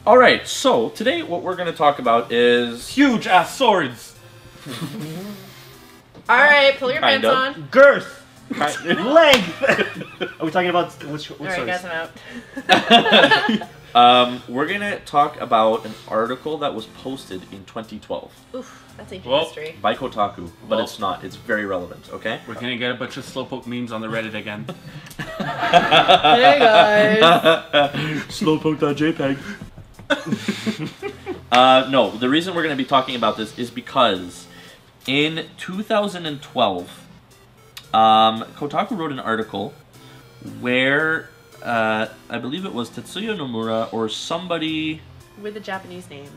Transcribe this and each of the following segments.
Alright, so today what we're going to talk about is... Huge ass swords. Alright, pull your Kind pants of. on. Girth. Length. Are we talking about which Alright, guys, swords? I'm out. We're going to talk about an article that was posted in 2012 Oof, that's ancient Well, history. by Kotaku, but Well. it's not. It's very relevant, okay? We're gonna get a bunch of slowpoke memes on the Reddit again. Hey guys! Slowpoke.jpg. No, the reason we're going to be talking about this is because in 2012, Kotaku wrote an article where I believe it was Tetsuya Nomura or somebody. With a Japanese name.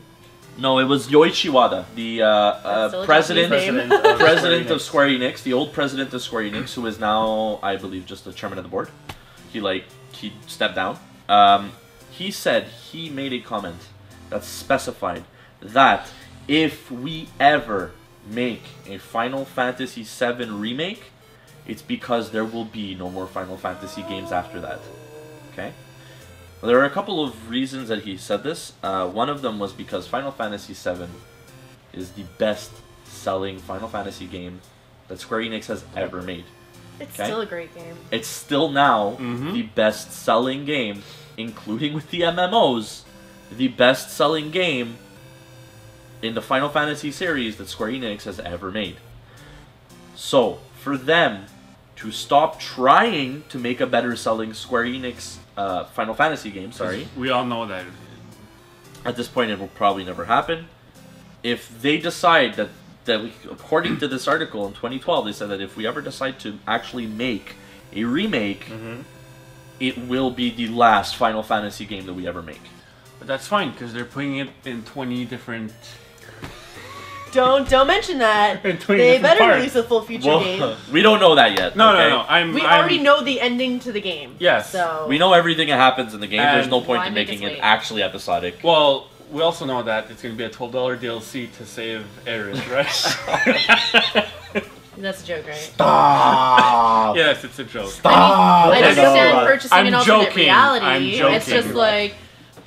No, it was Yoichi Wada, the still a president Japanese president of Square Enix, the old president of Square Enix, who is now, I believe, just the chairman of the board. He stepped down. He said he made a comment that specified that if we ever make a Final Fantasy VII remake, it's because there will be no more Final Fantasy games after that. Okay? Well, there are a couple of reasons that he said this. One of them was because Final Fantasy VII is the best-selling Final Fantasy game that Square Enix has ever made. It's Okay. still a great game. It's still now the best-selling game, including with the MMOs, the best-selling game in the Final Fantasy series that Square Enix has ever made. So, for them to stop trying to make a better-selling Square Enix Final Fantasy game, sorry, We all know that. at this point it will probably never happen. If they decide that according to this article in 2012, they said that if we ever decide to actually make a remake, it will be the last Final Fantasy game that we ever make. But that's fine because they're putting it in 20 different. Don't mention that. In 20 They different better parts. release a full feature game. We don't know that yet. No, okay? no. We already know the ending to the game. Yes. So We know everything that happens in the game. There's And no point why in make making us it wait? actually episodic. Well, we also know that it's going to be a $12 DLC to save Aerith, right? that's a joke, right? Stop! Yes, it's a joke. I Okay, understand no. purchasing I'm an alternate joking. reality. I'm It's joking. just like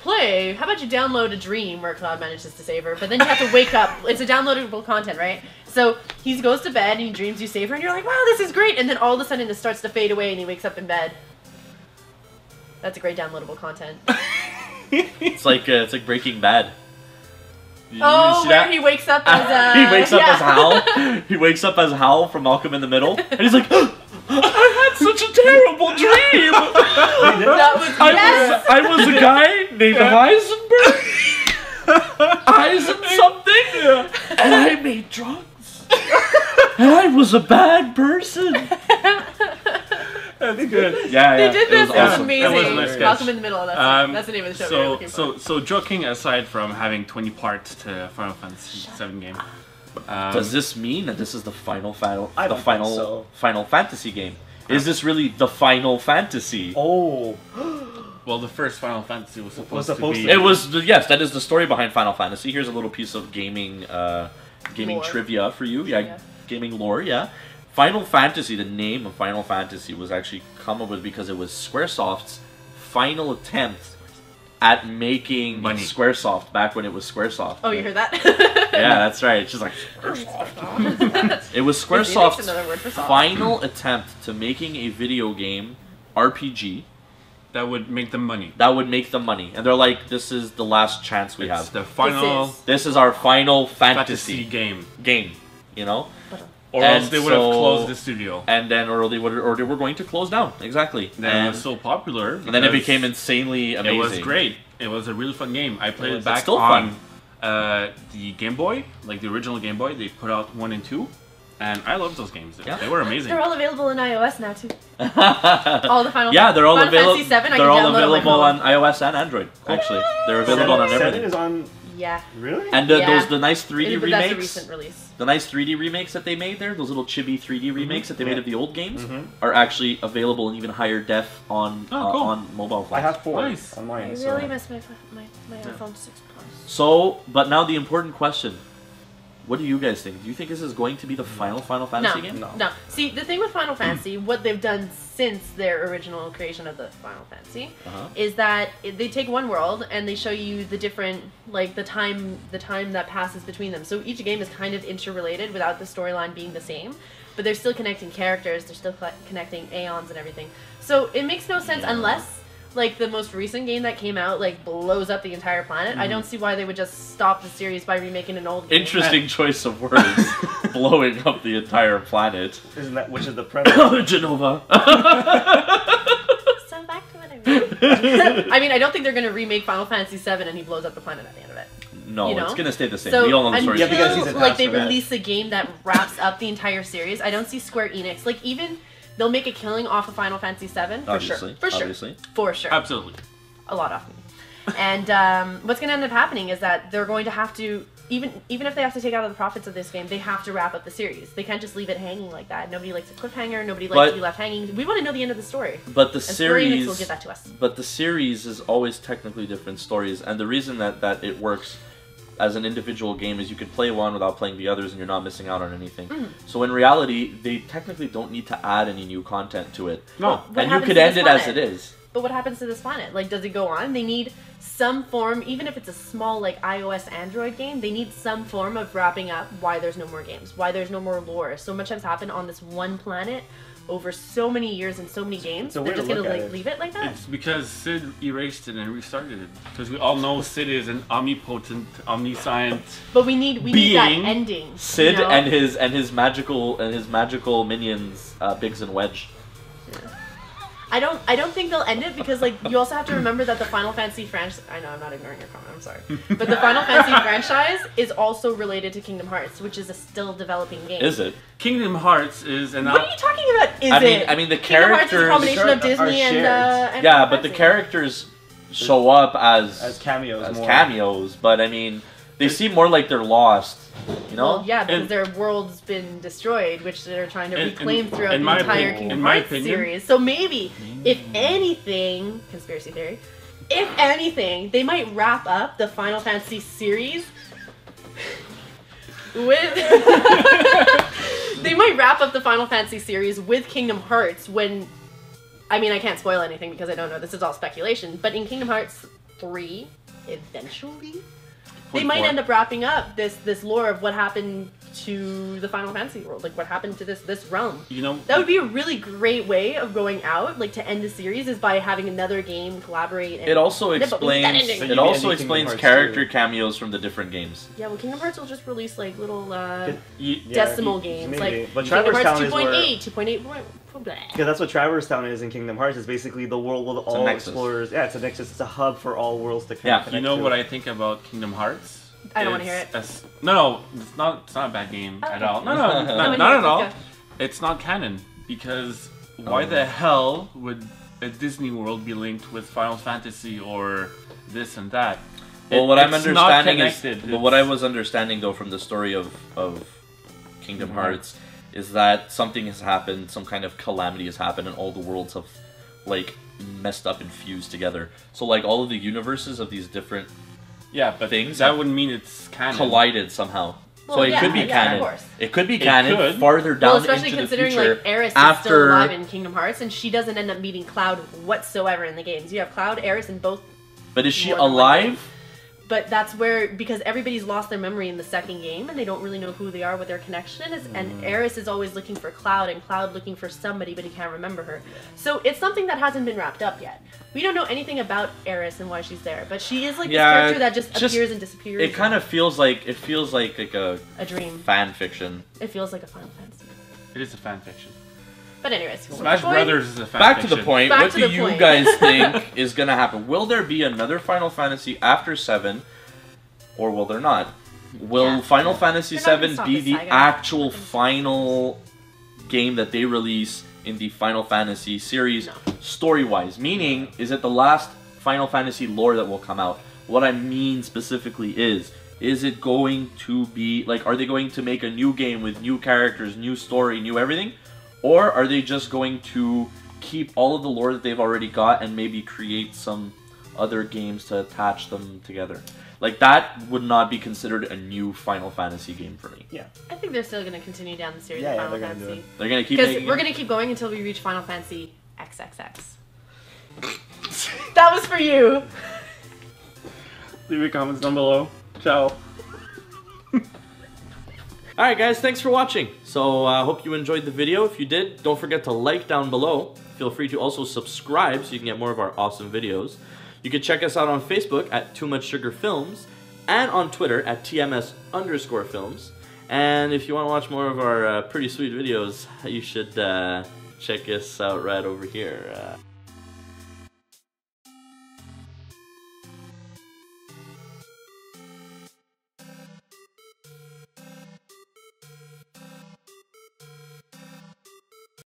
play. How about you download a dream where Cloud manages to save her, but then you have to wake up. It's a downloadable content, right? So he goes to bed and he dreams you save her, and you're like, wow, this is great. And then all of a sudden it starts to fade away, and he wakes up in bed. That's a great downloadable content. It's like Breaking Bad. Oh, see where that? he wakes up as He wakes up yeah. as Hal. He wakes up as Hal from Malcolm in the Middle, and he's like, "I had such a terrible dream. That was yes. I was a guy named Heisenberg, Eisen something, and I made drugs, and I was a bad person." That's good. Yeah, They did this. It was It was awesome. amazing. That was a nice sketch. Malcolm in the Middle. That's the name of the show. we were looking for. So joking aside from having 20 parts to Final Fantasy VII game. Does this mean that this is the final I don't think so. Final Fantasy game? Is this really the Final Fantasy? Oh, Well, the first Final Fantasy was supposed, supposed to to be. It was, yes, that is the story behind Final Fantasy. Here's a little piece of gaming Lore. trivia for you. Yeah, Trivia. gaming lore, yeah. Final Fantasy, the name of Final Fantasy was actually come up with because it was Squaresoft's final attempt at making Money. Squaresoft back when it was Squaresoft. Oh, you heard that? Yeah, that's right. It's just like Squaresoft. It was Phoenix, Squaresoft's another word for soft. final attempt to making a video game RPG that would make them money. that would make them money. And they're like, this is the last chance we It's have. the final This is our final fantasy fantasy game. you know? Or And else they would have so- closed the studio. And then, or they were going to close down. Exactly. Then it And, was so popular. and then it because became insanely amazing. It was great. It was a really fun game. I played it It's back still on fun. the Game Boy, like the original Game Boy. They put out 1 and 2, and I loved those games. Yeah. They were amazing. They're all available in iOS now too. All the Final Yeah, they're all Final available. Fantasy VII, I They're can all download on my available phone. on iOS and Android. Actually, they're available on Seven everything. is on. Yeah. Really? And Yeah. the nice 3D But that's a remakes, recent release. the nice 3D remakes that they made there, those little chibi 3D remakes that they made Yeah. of the old games, Mhm. are actually available in even higher def on Oh, cool. on mobile phones. I have 4 Nice. on I mine. really So. miss my iPhone 6 Plus. So, but now the important question: what do you guys think? Do you think this is going to be the final Fantasy game? No. No. See, the thing with Final Fantasy, what they've done since their original creation of the Final Fantasy, Uh-huh. is that they take one world and they show you the different, like the time that passes between them. So each game is kind of interrelated without the storyline being the same, but they're still connecting characters, they're still connecting aeons and everything. So it makes no sense unless like the most recent game that came out like blows up the entire planet. I don't see why they would just stop the series by remaking an old game. Interesting choice of words. Blowing up the entire planet. Isn't that which is the premise? Genova. So back to what I mean. I mean, I don't think they're gonna remake Final Fantasy VII and he blows up the planet at the end of it. No, You know? it's gonna stay the same. So we all know the story. Yeah, because he's until a like they task for that. release a game that wraps up the entire series, I don't see Square Enix like even they'll make a killing off of Final Fantasy VII for Obviously, sure, for sure, obviously. for sure, Absolutely. a lot off me. And what's going to end up happening is that they're going to have to even if they have to take out of the profits of this game, they have to wrap up the series. They can't just leave it hanging like that. Nobody likes a cliffhanger. Nobody likes to be left hanging. We want to know the end of the story. But the And Square Enix series, will give that to us. but the series is always technically different stories, and the reason that it works as an individual game is you can play one without playing the others, and you're not missing out on anything. So in reality, they technically don't need to add any new content to it. No. What And you happens could to end this it as planet? it is. But what happens to this planet? Like, does it go on? They need some form, even if it's a small, like, iOS Android game, they need some form of wrapping up why there's no more games, why there's no more lore. So much has happened on this one planet over so many years and so many games. a They're way just to gonna, look at like, it. leave it like that? It's because Sid erased it and restarted it. Because we all know Sid is an omnipotent, omniscient. But we need that Being ending. Sid you know? and his magical minions, Biggs and Wedge. I don't think they'll end it because like you also have to remember that the Final Fantasy franchise. I know I'm not ignoring your comment. I'm sorry, but the Final Fantasy franchise is also related to Kingdom Hearts, which is a still developing game. Is it? Kingdom Hearts is an What are you talking about? Is I mean the Kingdom Hearts is a characters. combination of are Disney and shared. Yeah, Final but the Fantasy. characters show up As cameos. as more. cameos, but I mean they seem more like they're lost. You know? Well, yeah, because And- their world's been destroyed, which they're trying to And- reclaim and- throughout in the my entire opinion- Kingdom in my Hearts opinion- series. So maybe, if anything, conspiracy theory, if anything, they might wrap up the Final Fantasy series with. They might wrap up the Final Fantasy series with Kingdom Hearts when. I mean, I can't spoil anything because I don't know. This is all speculation. But in Kingdom Hearts 3, eventually. They might end up wrapping up this lore of what happened to the Final Fantasy world, like what happened to this realm. You know, That would be a really great way of going out, like to end the series, is by having another game collaborate. And It also Yeah, but we need that explains. ending. So It you also mean Kingdom explains Hearts character 2. cameos from the different games. Yeah, well, Kingdom Hearts will just release like little Yeah, decimal games, maybe. like But Kingdom Traverse Hearts Town is where- 2.8, 2.8. Because that's what Traverse Town is in Kingdom Hearts. Is basically the world with all nexus. explorers. Yeah, it's a nexus. It's a hub for all worlds to Yeah. connect. you know to. what I think about Kingdom Hearts? I don't wanna hear it. No, it's not a bad game at Okay. all. No, I not wanna at hear it, all. let's go. It's not canon because why the hell would a Disney world be linked with Final Fantasy or this and that? Well, what I'm It's not understanding is, connected. but what I was understanding though from the story of Kingdom Hearts is that something has happened, some kind of calamity has happened, and all the worlds have like messed up and fused together. So like all of the universes of these different Yeah, but things that wouldn't mean it's canon. collided somehow. So Well, it yeah, could be yeah, of canon. course. It could be It canon could. farther down Well, especially into the considering future. like Aeris is after still alive in Kingdom Hearts, and she doesn't end up meeting Cloud whatsoever in the games. You have Cloud, Aeris, and both. But is she more than one alive? But that's where, because everybody's lost their memory in the second game, and they don't really know who they are, what their connection is, and Aeris is always looking for Cloud, and Cloud looking for somebody, but he can't remember her. So it's something that hasn't been wrapped up yet. We don't know anything about Aeris and why she's there, but she is like this Yeah, character that just just- appears and disappears. It kind of feels like a a dream. fan fiction. It feels like a Final Fantasy. It is a fan fiction. But anyways, Smash going- Brothers is a fan Back fiction. to the point. Back What to do the you point. guys think is going to happen? Will there be another Final Fantasy after 7, or will there not? Will Yeah. Final Fantasy They're not gonna 7 stop be this the saga. actual final game that they release in the Final Fantasy series, No. story-wise? Meaning, is it the last Final Fantasy lore that will come out? What I mean specifically is it going to be, like, are they going to make a new game with new characters, new story, new everything? Or are they just going to keep all of the lore that they've already got and maybe create some other games to attach them together? Like, that would not be considered a new Final Fantasy game for me. I think they're still going to continue down the series Yeah, of yeah, Final they're gonna do Fantasy. it. They're going to keep Because making we're it. going to keep going until we reach Final Fantasy XXX. That was for you. Leave your comments down below. Ciao. Alright guys, thanks for watching. So I hope you enjoyed the video. If you did, don't forget to like down below. Feel free to also subscribe so you can get more of our awesome videos. You can check us out on Facebook at Too Much Sugar Films and on Twitter at TMS_films. And if you want to watch more of our pretty sweet videos, you should check us out right over here.